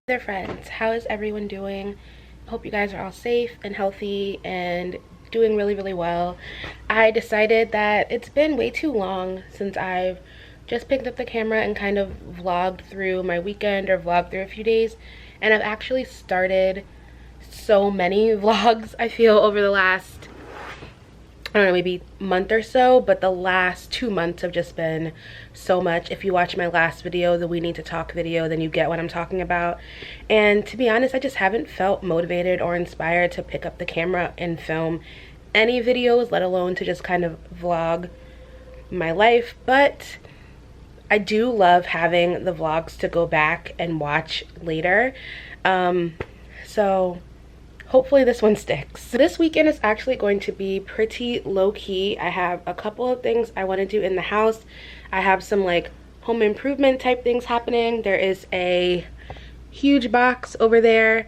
There friends, how is everyone doing? Hope you guys are all safe and healthy and doing really well. I decided that it's been way too long since I've just picked up the camera and kind of vlogged through my weekend or vlogged through a few days, and I've actually started so many vlogs, I feel, over the last, I don't know, maybe month or so, but the last 2 months have just been so much. If you watch my last video, the We Need to Talk video, then you get what I'm talking about. And to be honest, I just haven't felt motivated or inspired to pick up the camera and film any videos, let alone to just kind of vlog my life. But I do love having the vlogs to go back and watch later. So hopefully this one sticks. This weekend is actually going to be pretty low-key. I have a couple of things I want to do in the house. I have some like home improvement type things happening. There is a huge box over there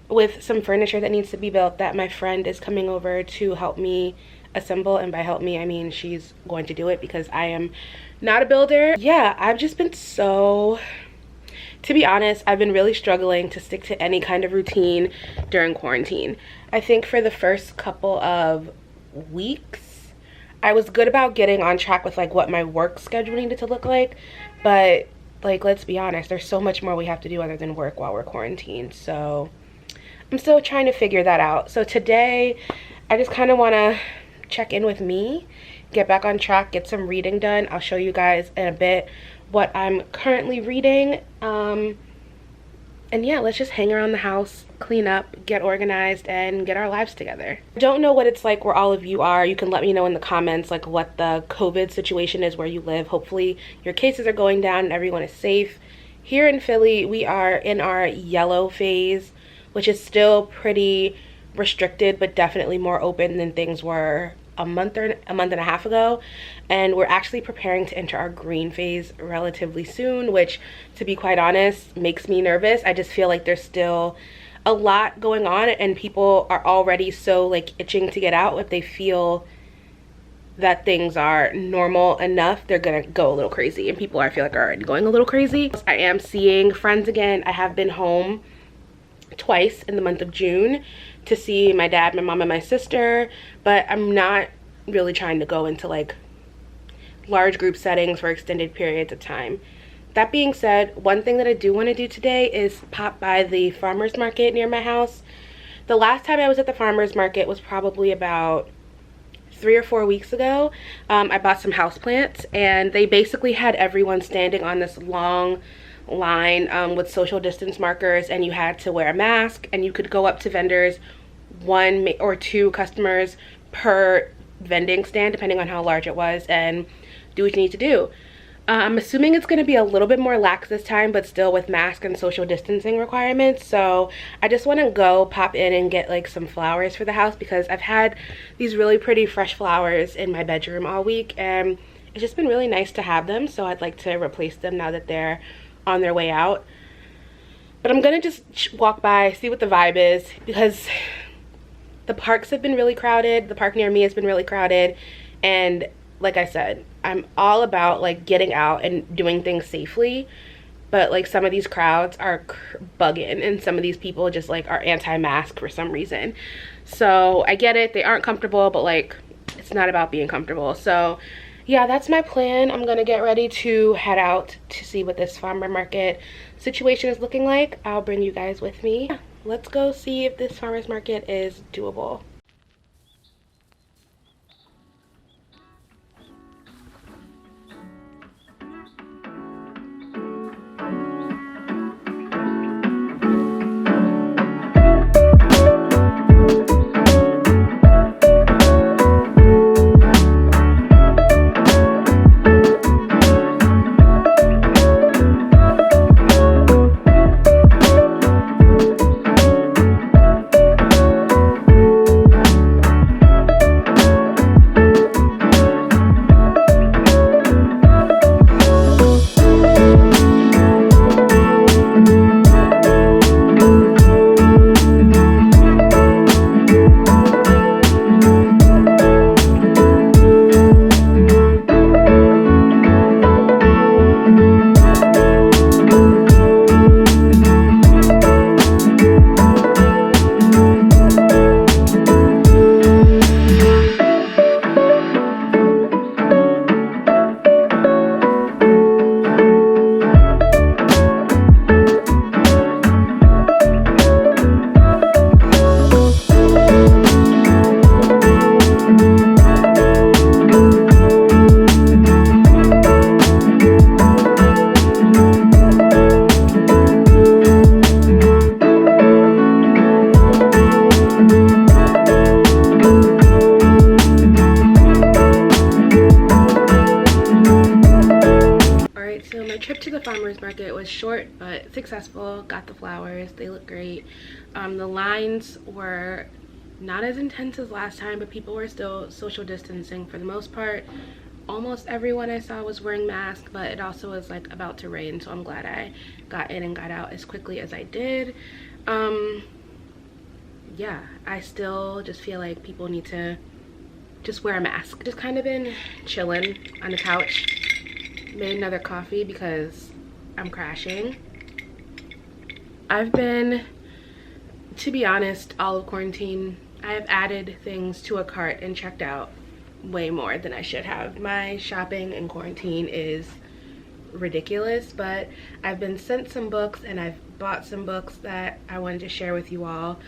with some furniture that needs to be built that my friend is coming over to help me assemble, and by help me I mean she's going to do it because I am not a builder. Yeah, I've just been to be honest, I've been really struggling to stick to any kind of routine during quarantine. I think for the first couple of weeks, I was good about getting on track with like what my work schedule needed to look like. But like, let's be honest, there's so much more we have to do other than work while we're quarantined. So I'm still trying to figure that out. So today, I just kind of want to check in with me, get back on track, get some reading done. I'll show you guys in a bit what I'm currently reading, and yeah, let's just hang around the house, clean up, get organized, and get our lives together. I don't know what it's like where all of you are. You can let me know in the comments like what the COVID situation is where you live. Hopefully your cases are going down and everyone is safe. Here in Philly, we are in our yellow phase, which is still pretty restricted but definitely more open than things were a month and a half ago, and we're actually preparing to enter our green phase relatively soon, which, to be quite honest, makes me nervous. I just feel like there's still a lot going on and people are already so like itching to get out. If they feel that things are normal enough, they're gonna go a little crazy, and people I feel like are already going a little crazy. I am seeing friends again. I have been home twice in the month of June to see my dad, my mom, and my sister, but I'm not really trying to go into like large group settings for extended periods of time. That being said, one thing that I do want to do today is pop by the farmers market near my house. The last time I was at the farmers market was probably about 3 or 4 weeks ago. I bought some houseplants, and they basically had everyone standing on this long line with social distance markers, and you had to wear a mask, and you could go up to vendors, 1 or 2 customers per vending stand depending on how large it was, and do what you need to do. I'm assuming it's going to be a little bit more lax this time, but still with mask and social distancing requirements. So I just want to go pop in and get like some flowers for the house, because I've had these really pretty fresh flowers in my bedroom all week, and it's just been really nice to have them. So I'd like to replace them now that they're on their way out. But I'm gonna just walk by, see what the vibe is, because the parks have been really crowded. The park near me has been really crowded, and like I said, I'm all about like getting out and doing things safely, but like some of these crowds are bugging, and some of these people just like are anti-mask for some reason. So I get it, they aren't comfortable, but like it's not about being comfortable. So yeah, that's my plan. I'm gonna get ready to head out to see what this farmer market situation is looking like. I'll bring you guys with me. Let's go see if this farmer's market is doable. trip to the farmers market was short but successful. Got the flowers, they look great. The lines were not as intense as last time, but people were still social distancing for the most part. Almost everyone I saw was wearing masks, but it also was like about to rain, so I'm glad I got in and got out as quickly as I did. Yeah, I still just feel like people need to just wear a mask. Just kind of been chilling on the couch. Made another coffee because I'm crashing. I've been, to be honest, all of quarantine, I have added things to a cart and checked out way more than I should have. My shopping in quarantine is ridiculous, but I've been sent some books and I've bought some books that I wanted to share with you all.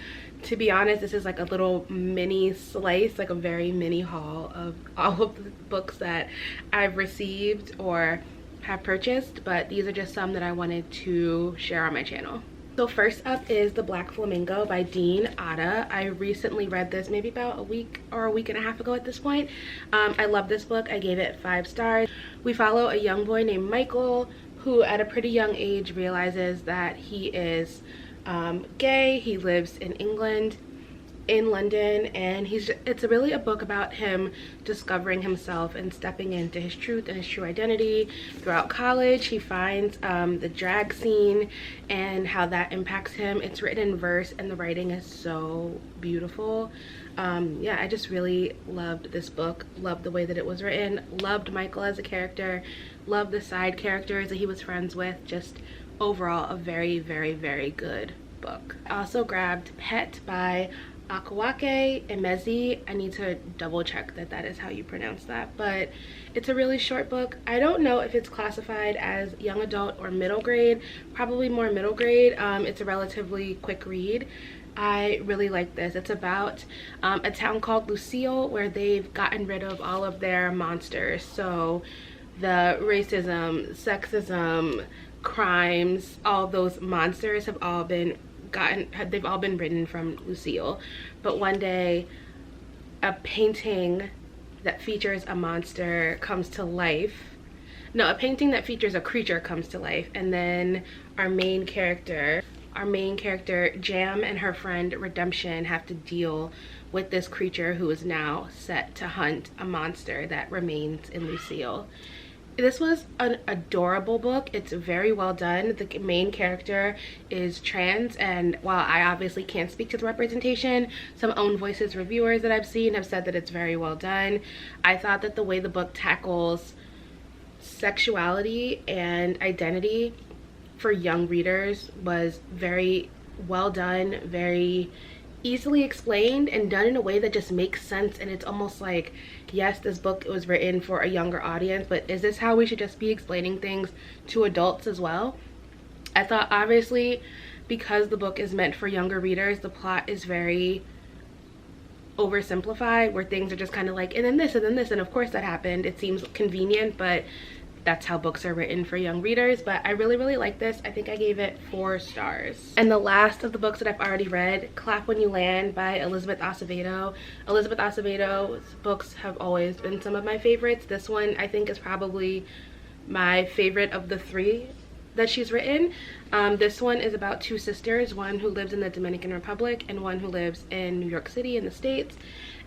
To be honest, this is like a little mini slice, like a very mini haul of all of the books that I've received or have purchased, but these are just some that I wanted to share on my channel. So first up is The Black Flamingo by Dean Atta. I recently read this maybe about a week or a week and a half ago at this point. I love this book. I gave it 5 stars. We follow a young boy named Michael who at a pretty young age realizes that he is gay. He lives in England, in London, and it's really a book about him discovering himself and stepping into his truth and his true identity. Throughout college, he finds the drag scene and how that impacts him. It's written in verse and the writing is so beautiful. Yeah, I just really loved this book, loved the way that it was written, loved Michael as a character, loved the side characters that he was friends with. Just overall a very, very, very good book. I also grabbed Pet by Akwaeke Emezi. I need to double check that that is how you pronounce that, but it's a really short book. I don't know if it's classified as young adult or middle grade, probably more middle grade. It's a relatively quick read. I really like this. It's about a town called Lucille where they've gotten rid of all of their monsters. So the racism, sexism, crimes, all those monsters have all been they've all been written from Lucille. But one day a painting that features a monster comes to life. No, a painting that features a creature comes to life, and then our main character Jam and her friend Redemption have to deal with this creature who is now set to hunt a monster that remains in Lucille. This was an adorable book. It's very well done. The main character is trans, and while I obviously can't speak to the representation, some Own Voices reviewers that I've seen have said that it's very well done. I thought that the way the book tackles sexuality and identity for young readers was very well done, very easily explained, and done in a way that just makes sense. And it's almost like, yes, this book was written for a younger audience, but is this how we should just be explaining things to adults as well? I thought, obviously, because the book is meant for younger readers, the plot is very oversimplified, where things are just kind of like, and then this, and then this, and of course that happened. It seems convenient, but that's how books are written for young readers. But I really, really like this. I think I gave it 4 stars. And the last of the books that I've already read, Clap When You Land by Elizabeth Acevedo. Elizabeth Acevedo's books have always been some of my favorites. This one I think is probably my favorite of the 3 that she's written. This one is about 2 sisters, one who lives in the Dominican Republic and one who lives in New York City in the States.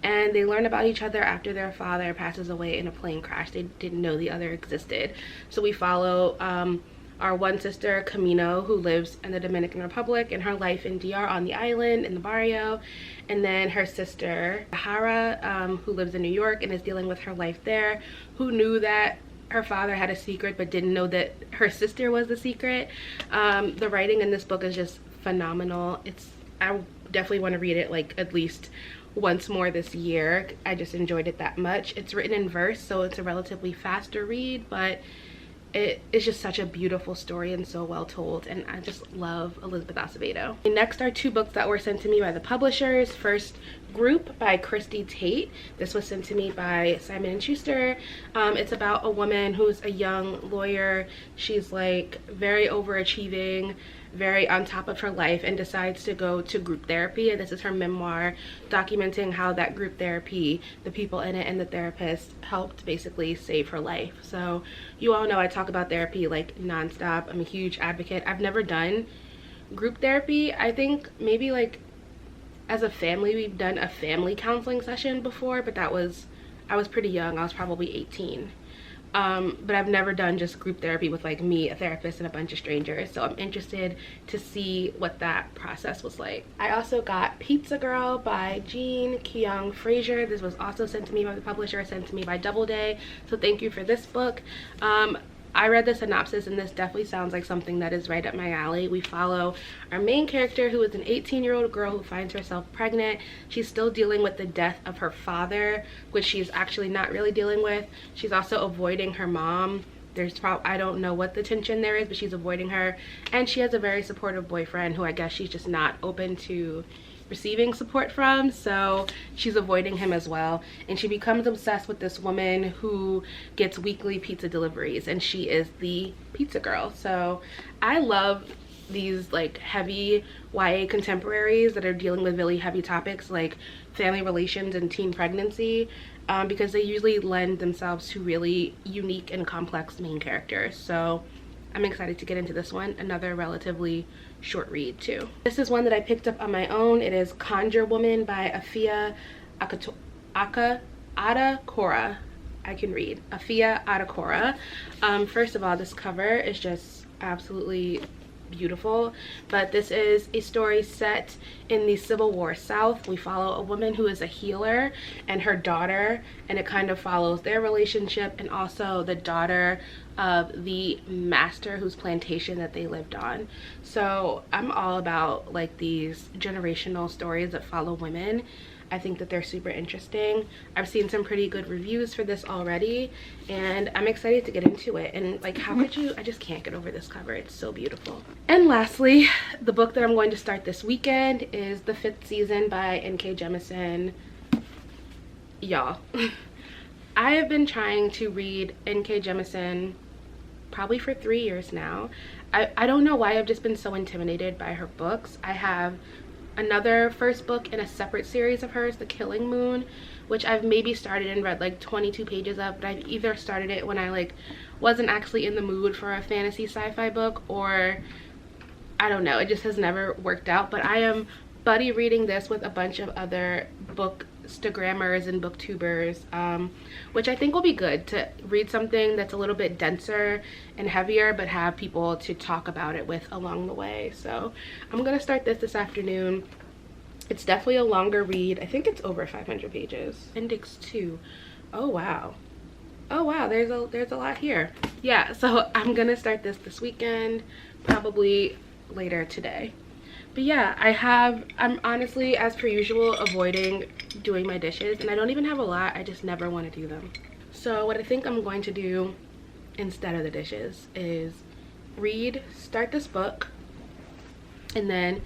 And they learn about each other after their father passes away in a plane crash. They didn't know the other existed. So we follow our one sister, Camino, who lives in the Dominican Republic, and her life in DR on the island, in the barrio. And then her sister, Hara, who lives in New York and is dealing with her life there, who knew that her father had a secret but didn't know that her sister was the secret. The writing in this book is just phenomenal. I definitely want to read it like at least once more this year. I just enjoyed it that much. It's written in verse, so it's a relatively faster read, but it is just such a beautiful story and so well told, and I just love Elizabeth Acevedo. Next are 2 books that were sent to me by the publishers. First, Group by Christy Tate. This was sent to me by Simon & Schuster. It's about a woman who's a young lawyer. She's like very overachieving, very on top of her life, and decides to go to group therapy. And this is her memoir documenting how that group therapy, the people in it and the therapist, helped basically save her life. So you all know I talk about therapy like nonstop. I'm a huge advocate. I've never done group therapy. I think maybe like as a family we've done a family counseling session before, but I was pretty young. I was probably 18. But I've never done just group therapy with like me, a therapist, and a bunch of strangers. So I'm interested to see what that process was like. I also got Pizza Girl by Jean Kyung Fraser. This was also sent to me by the publisher, sent to me by Doubleday. So thank you for this book. I read the synopsis and this definitely sounds like something that is right up my alley. We follow our main character, who is an 18-year-old girl who finds herself pregnant. She's still dealing with the death of her father, which she's actually not really dealing with. She's also avoiding her mom. I don't know what the tension there is, but she's avoiding her. And she has a very supportive boyfriend who I guess she's just not open to receiving support from, so she's avoiding him as well. And she becomes obsessed with this woman who gets weekly pizza deliveries, and she is the pizza girl. So I love these like heavy YA contemporaries that are dealing with really heavy topics like family relations and teen pregnancy, because they usually lend themselves to really unique and complex main characters. So I'm excited to get into this one. Another relatively short read too. This is one that I picked up on my own. It is Conjure Woman by Afia Adakora. I can read. Afia Adakora. First of all, this cover is just absolutely beautiful, but this is a story set in the Civil War South. We follow a woman who is a healer and her daughter, and it kind of follows their relationship and also the daughter of the master whose plantation that they lived on. So I'm all about like these generational stories that follow women. I think that they're super interesting. I've seen some pretty good reviews for this already, and I'm excited to get into it. And like, how could you? I just can't get over this cover. It's so beautiful. And lastly, the book that I'm going to start this weekend is The Fifth Season by N.K. Jemisin. Y'all, I have been trying to read N.K. Jemisin probably for 3 years now. I don't know why I've just been so intimidated by her books. I have another first book in a separate series of hers, The Killing Moon, which I've maybe started and read like 22 pages of, but I've either started it when I like wasn't actually in the mood for a fantasy sci-fi book, or I don't know, it just has never worked out. But I am buddy reading this with a bunch of other bookstagrammers and booktubers, which I think will be good to read something that's a little bit denser and heavier, but have people to talk about it with along the way. So I'm gonna start this afternoon. It's definitely a longer read. I think it's over 500 pages. Index 2. Oh wow. Oh wow, there's a lot here. Yeah, so I'm gonna start this weekend, probably later today. But yeah, I'm honestly, as per usual, avoiding doing my dishes, and I don't even have a lot. I just never want to do them. So what I think I'm going to do instead of the dishes is start this book, and then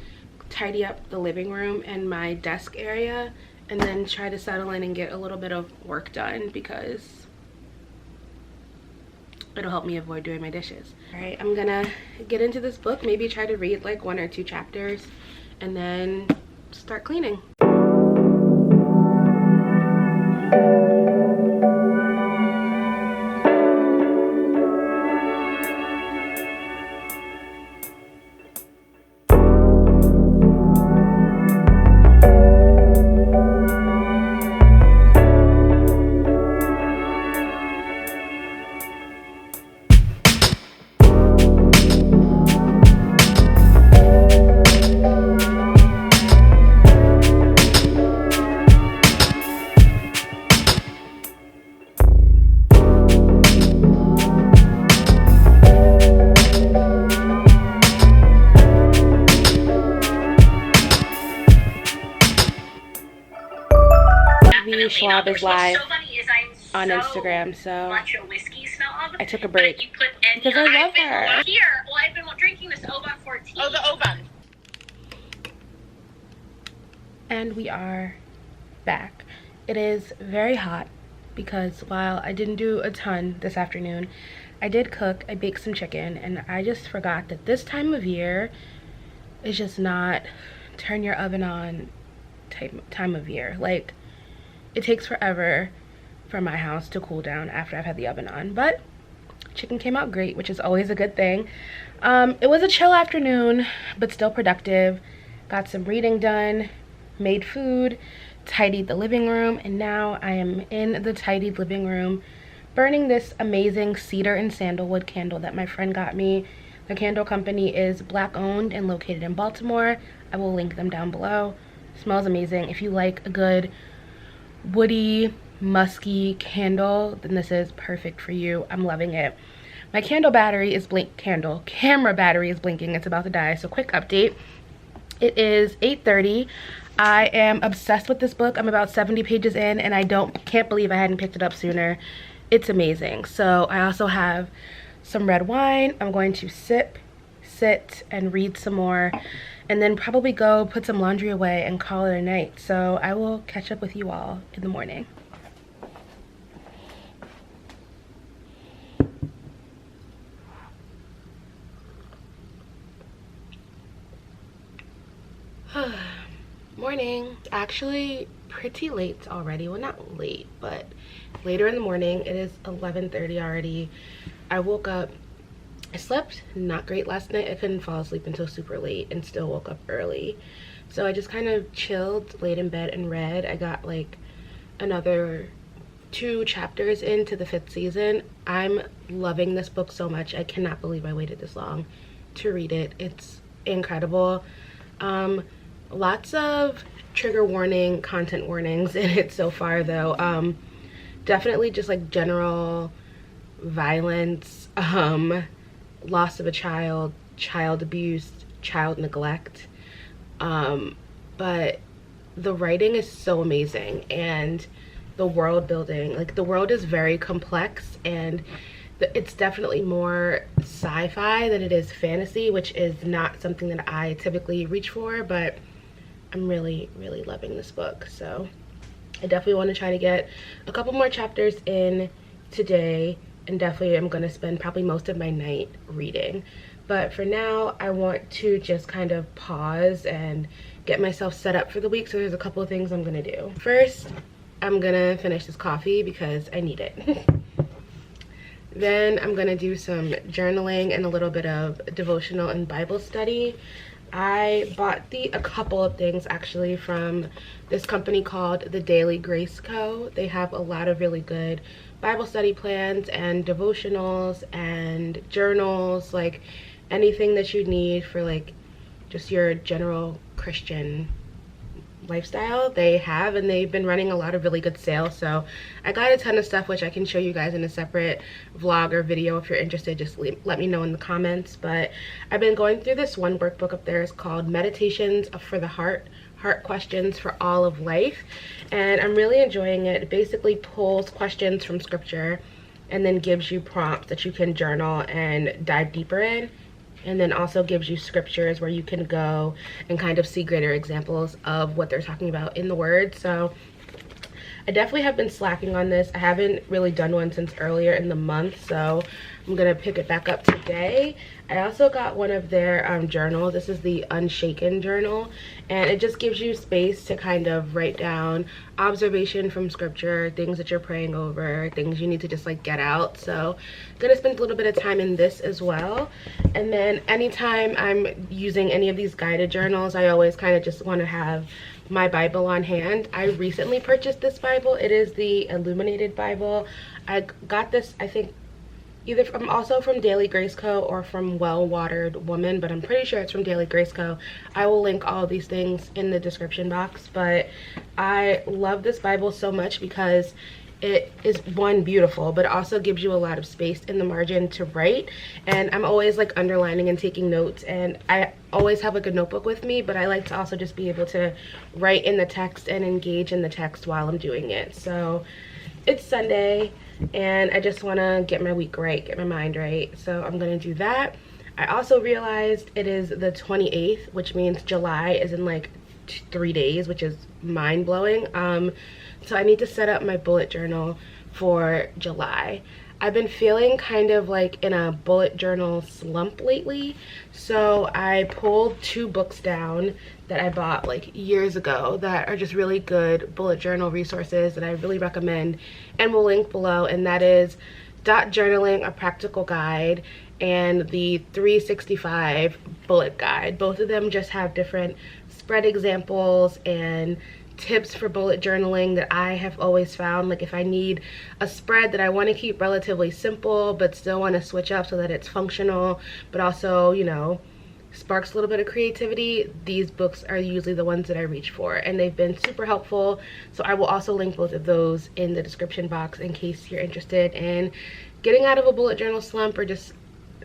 tidy up the living room and my desk area, and then try to settle in and get a little bit of work done, because it'll help me avoid doing my dishes. All right, I'm gonna get into this book, maybe try to read like 1 or 2 chapters, and then start cleaning. Schwab is live on Instagram, so I took a break because I love her. Well, I've been drinking this Oban 14. Oh, the Oban. And we are back. It is very hot because while I didn't do a ton this afternoon, I did cook. I baked some chicken, and I just forgot that this time of year is just not turn your oven on time of year. Like, it takes forever for my house to cool down after I've had the oven on, but chicken came out great, which is always a good thing. It was a chill afternoon, but still productive. Got some reading done, made food, tidied the living room, and now I am in the tidied living room burning this amazing cedar and sandalwood candle that my friend got me. The candle company is Black owned and located in Baltimore. I will link them down below. Smells amazing. If you like a good woody, musky candle, then this is perfect for you. I'm loving it. My candle battery is camera battery is blinking. It's about to die. So quick update. It is 8:30. I am obsessed with this book. I'm about 70 pages in, and I can't believe I hadn't picked it up sooner. It's amazing. So I also have some red wine. I'm going to sip, sit, and read some more, and then probably go put some laundry away and call it a night. So I will catch up with you all in the morning. Morning. Actually pretty late already. Well, not late, but later in the morning. It is 11:30 already. I woke up. I slept not great last night. I couldn't fall asleep until super late and still woke up early. So I just kind of chilled, laid in bed and read. I got like another 2 chapters into the 5th season. I'm loving this book so much. I cannot believe I waited this long to read it. It's incredible. Lots of trigger warning, content warnings in it so far though. Definitely just like general violence, loss of a child, child abuse, child neglect. But the writing is so amazing, and the world building, like the world is very complex, and it's definitely more sci-fi than it is fantasy, which is not something that I typically reach for, but I'm really loving this book. So I definitely want to try to get a couple more chapters in today, and definitely I'm going to spend probably most of my night reading. But for now, I want to just kind of pause and get myself set up for the week. So there's a couple of things I'm going to do. First, I'm going to finish this coffee because I need it. Then I'm going to do some journaling and a little bit of devotional and Bible study. I bought a couple of things actually from this company called The Daily Grace Co. They have a lot of really good Bible study plans and devotionals and journals, like anything that you need for like just your general Christian lifestyle they have, and they've been running a lot of really good sales. So I got a ton of stuff which I can show you guys in a separate vlog or video. If you're interested, just let me know in the comments. But I've been going through this one workbook up there. It's called Meditations for the Heart Questions for All of Life, and I'm really enjoying it. It basically pulls questions from scripture and then gives you prompts that you can journal and dive deeper in, and then also gives you scriptures where you can go and kind of see greater examples of what they're talking about in the word. So I definitely have been slacking on this. I haven't really done one since earlier in the month, so I'm gonna pick it back up today. I also got one of their journals. This is the Unshaken journal, and it just gives you space to kind of write down observation from scripture, things that you're praying over, things you need to just like get out. So I'm gonna spend a little bit of time in this as well. And then anytime I'm using any of these guided journals, I always kind of just want to have my Bible on hand. I recently purchased this Bible. It is the Illuminated Bible. I got this, I think, either from Daily Grace Co. or from Well Watered Woman, but I'm pretty sure it's from Daily Grace Co. I will link all of these things in the description box. But I love this Bible so much because it is, one, beautiful, but it also gives you a lot of space in the margin to write. And I'm always like underlining and taking notes, and I always have like a notebook with me, but I like to also just be able to write in the text and engage in the text while I'm doing it. So it's Sunday, and I just want to get my week right, get my mind right. So I'm going to do that. I also realized it is the 28th, which means July is in like 3 days, which is mind-blowing. So I need to set up my bullet journal for July. I've been feeling kind of like in a bullet journal slump lately, so I pulled 2 books down that I bought like years ago that are just really good bullet journal resources that I really recommend and will link below, and that is Dot Journaling, A Practical Guide, and the 365 Bullet Guide. Both of them just have different spread examples and tips for bullet journaling that I have always found. Like if I need a spread that I want to keep relatively simple but still want to switch up so that it's functional but also, you know, sparks a little bit of creativity, these books are usually the ones that I reach for, and they've been super helpful. So I will also link both of those in the description box in case you're interested in getting out of a bullet journal slump or just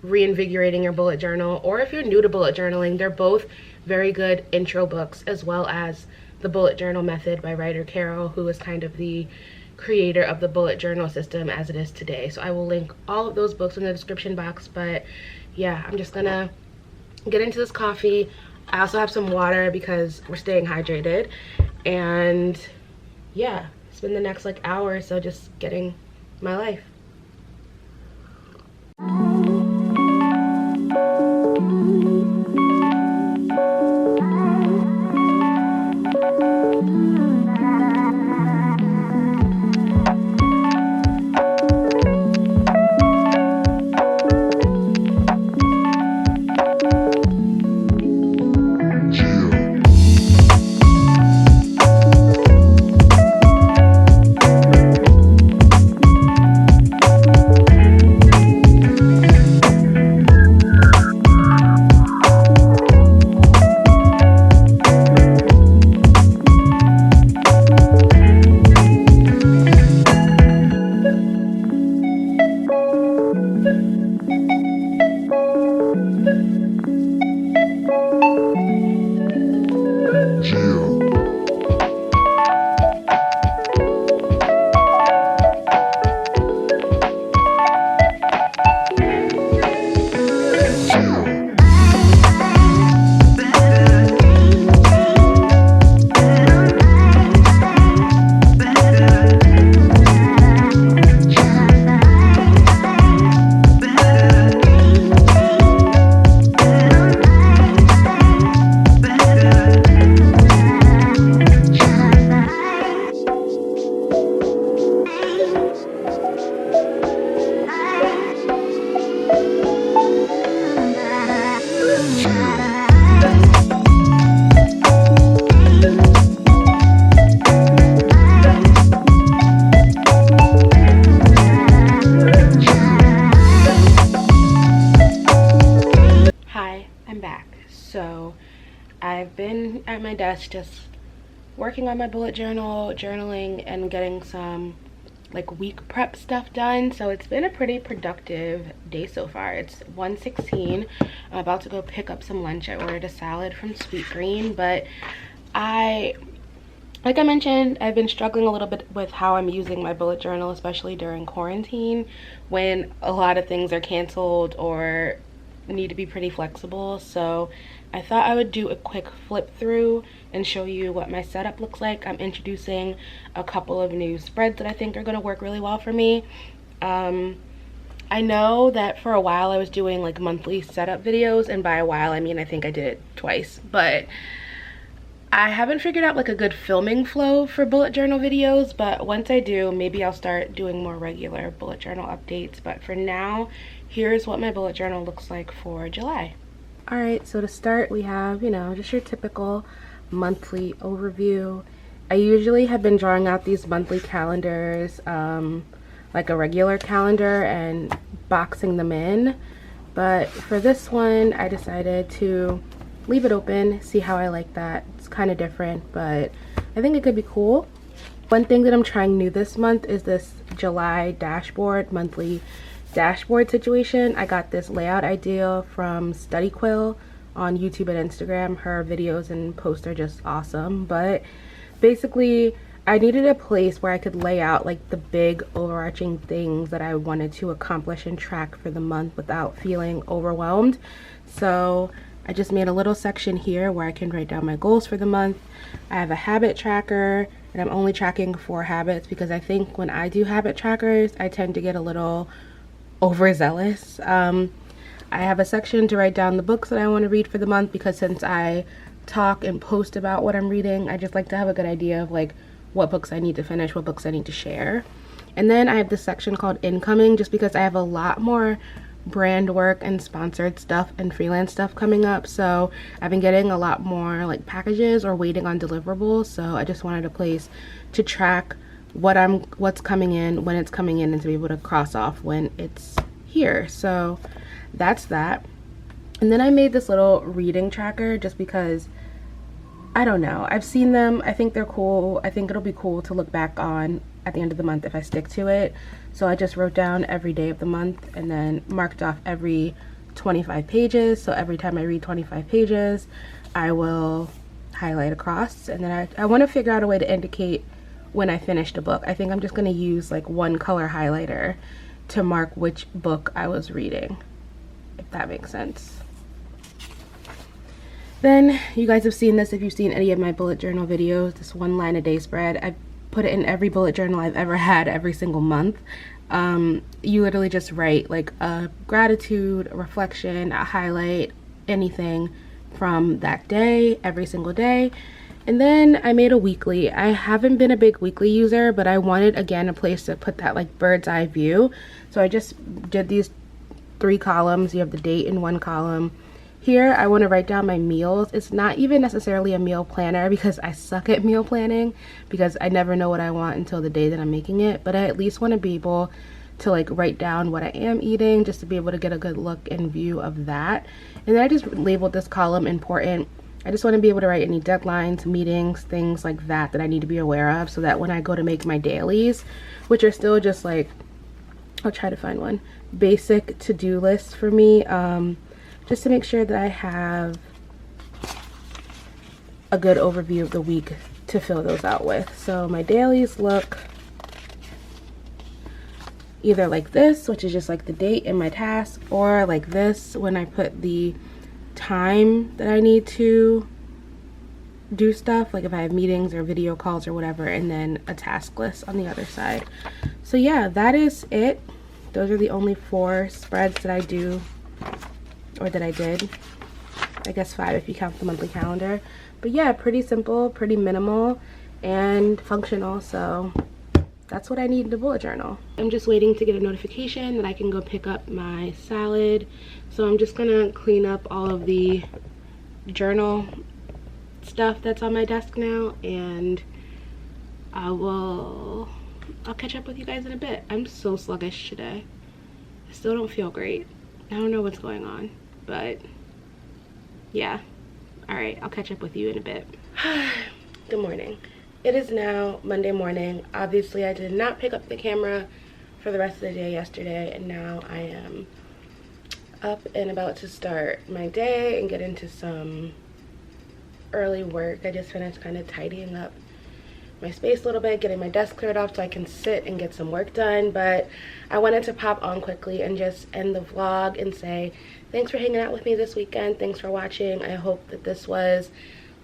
reinvigorating your bullet journal. Or if you're new to bullet journaling, they're both very good intro books, as well as The Bullet Journal Method by Ryder Carroll, who is kind of the creator of the bullet journal system as it is today. So I will link all of those books in the description box. But yeah, I'm just gonna get into this coffee. I also have some water because we're staying hydrated, and yeah, spend the next like hour or so just getting my life. So I've been at my desk just working on my bullet journal, journaling, and getting some like week prep stuff done. So it's been a pretty productive day so far. It's 1:16. I'm about to go pick up some lunch. I ordered a salad from Sweet Green, but like I mentioned, I've been struggling a little bit with how I'm using my bullet journal, especially during quarantine when a lot of things are canceled or need to be pretty flexible. So I thought I would do a quick flip through and show you what my setup looks like. I'm introducing a couple of new spreads that I think are going to work really well for me. I know that for a while I was doing like monthly setup videos, and by a while I mean I think I did it twice, but I haven't figured out like a good filming flow for bullet journal videos. But once I do, maybe I'll start doing more regular bullet journal updates. But for now, here's what my bullet journal looks like for July. All right, so to start, we have, you know, just your typical monthly overview. I usually have been drawing out these monthly calendars like a regular calendar and boxing them in, but for this one I decided to leave it open, see how I like that. It's kind of different, but I think it could be cool. One thing that I'm trying new this month is this July dashboard, monthly dashboard situation. I got this layout idea from Study Quill on YouTube and Instagram. Her videos and posts are just awesome, but basically I needed a place where I could lay out like the big overarching things that I wanted to accomplish and track for the month without feeling overwhelmed. So I just made a little section here where I can write down my goals for the month. I have a habit tracker, and I'm only tracking 4 habits because I think when I do habit trackers, I tend to get a little overzealous. I have a section to write down the books that I want to read for the month because since I talk and post about what I'm reading, I just like to have a good idea of like what books I need to finish, what books I need to share. And then I have this section called incoming just because I have a lot more brand work and sponsored stuff and freelance stuff coming up. So I've been getting a lot more like packages or waiting on deliverables. So I just wanted a place to track what's coming in, when it's coming in, and to be able to cross off when it's here. So that's that. And then I made this little reading tracker just because I don't know, I've seen them, I think they're cool. I think it'll be cool to look back on at the end of the month if I stick to it. So I just wrote down every day of the month and then marked off every 25 pages. So every time I read 25 pages, I will highlight across. And then I want to figure out a way to indicate when I finished a book. I think I'm just going to use like one color highlighter to mark which book I was reading, if that makes sense. Then you guys have seen this if you've seen any of my bullet journal videos, this 1 line a day spread. I put it in every bullet journal I've ever had every single month. You literally just write like a gratitude, a reflection, a highlight, anything from that day, every single day. And then I made a weekly. I haven't been a big weekly user, but I wanted again a place to put that like bird's eye view. So I just did these 3 columns. You have the date in 1 column. Here, I want to write down my meals. It's not even necessarily a meal planner because I suck at meal planning because I never know what I want until the day that I'm making it. But I at least want to be able to like write down what I am eating just to be able to get a good look and view of that. And then I just labeled this column important. I just want to be able to write any deadlines, meetings, things like that that I need to be aware of so that when I go to make my dailies, which are still just like, I'll try to find one, basic to-do lists for me, just to make sure that I have a good overview of the week to fill those out with. So my dailies look either like this, which is just like the date and my task, or like this when I put the time that I need to do stuff, like if I have meetings or video calls or whatever, and then a task list on the other side. So yeah, that is it. Those are the only 4 spreads that I do, or that I did. I guess 5 if you count the monthly calendar. But yeah, pretty simple, pretty minimal, and functional. So that's what I need in a bullet journal. I'm just waiting to get a notification that I can go pick up my salad. So I'm just gonna clean up all of the journal stuff that's on my desk now, and I'll catch up with you guys in a bit. I'm so sluggish today. I still don't feel great. I don't know what's going on, but yeah. All right, I'll catch up with you in a bit. Good morning. It is now Monday morning. Obviously, I did not pick up the camera for the rest of the day yesterday, and now I am up and about to start my day and get into some early work. I just finished kind of tidying up my space a little bit, getting my desk cleared off so I can sit and get some work done. But I wanted to pop on quickly and just end the vlog and say thanks for hanging out with me this weekend. Thanks for watching. I hope that this was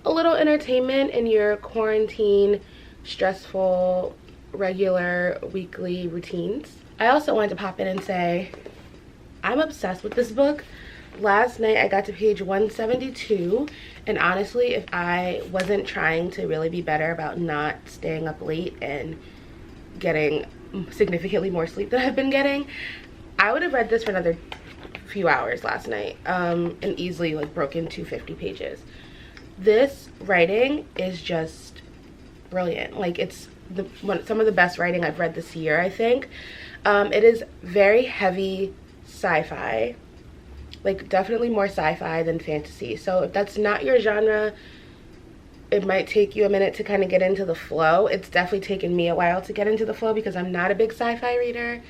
a little entertainment in your quarantine, stressful, regular weekly routines. I also wanted to pop in and say I'm obsessed with this book. Last night I got to page 172, and honestly, if I wasn't trying to really be better about not staying up late and getting significantly more sleep than I've been getting, I would have read this for another few hours last night, and easily like broken 250 pages. This writing is just brilliant. Like, it's some of the best writing I've read this year, I think. It is very heavy sci-fi, like definitely more sci-fi than fantasy. So if that's not your genre, it might take you a minute to kind of get into the flow. It's definitely taken me a while to get into the flow because I'm not a big sci-fi reader,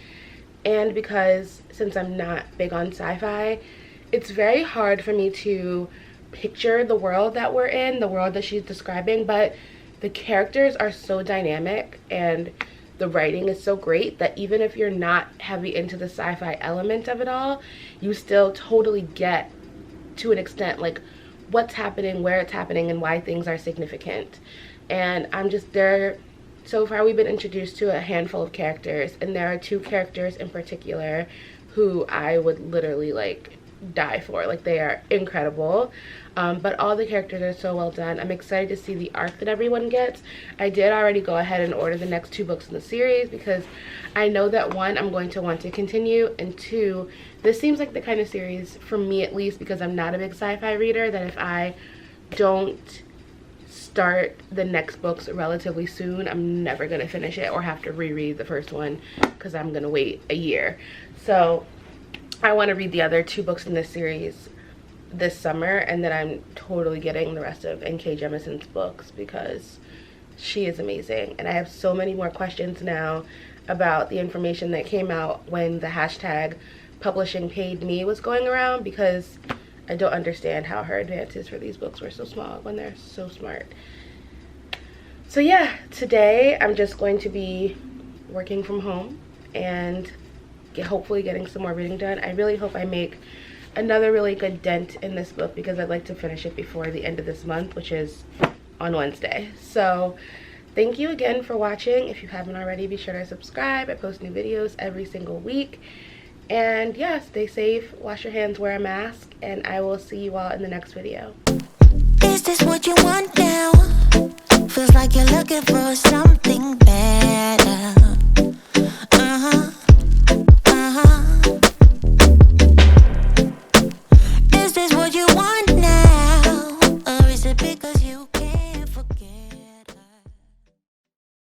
and because since I'm not big on sci-fi, it's very hard for me to picture the world that we're in, the world that she's describing. But the characters are so dynamic and the writing is so great that even if you're not heavy into the sci-fi element of it all, you still totally get to an extent, like what's happening, where it's happening, and why things are significant. And I'm just there. So far we've been introduced to a handful of characters, and there are 2 characters in particular who I would literally like die for. Like, they are incredible. But all the characters are so well done. I'm excited to see the arc that everyone gets. I did already go ahead and order the next 2 books in the series because I know that 1, I'm going to want to continue, and 2, this seems like the kind of series, for me at least, because I'm not a big sci-fi reader, that if I don't start the next books relatively soon, I'm never going to finish it or have to reread the first one because I'm going to wait a year. So I want to read the other 2 books in this series this summer, and then I'm totally getting the rest of N.K. Jemisin's books because she is amazing. And I have so many more questions now about the information that came out when the hashtag publishing paid me was going around, because I don't understand how her advances for these books were so small when they're so smart. So yeah, today I'm just going to be working from home and hopefully getting some more reading done. I really hope I make another really good dent in this book because I'd like to finish it before the end of this month, which is on Wednesday. So thank you again for watching. If you haven't already, be sure to subscribe. I post new videos every single week. And yeah, stay safe, wash your hands, wear a mask, and I will see you all in the next video. Is this what you want now? Feels like you're looking for something better.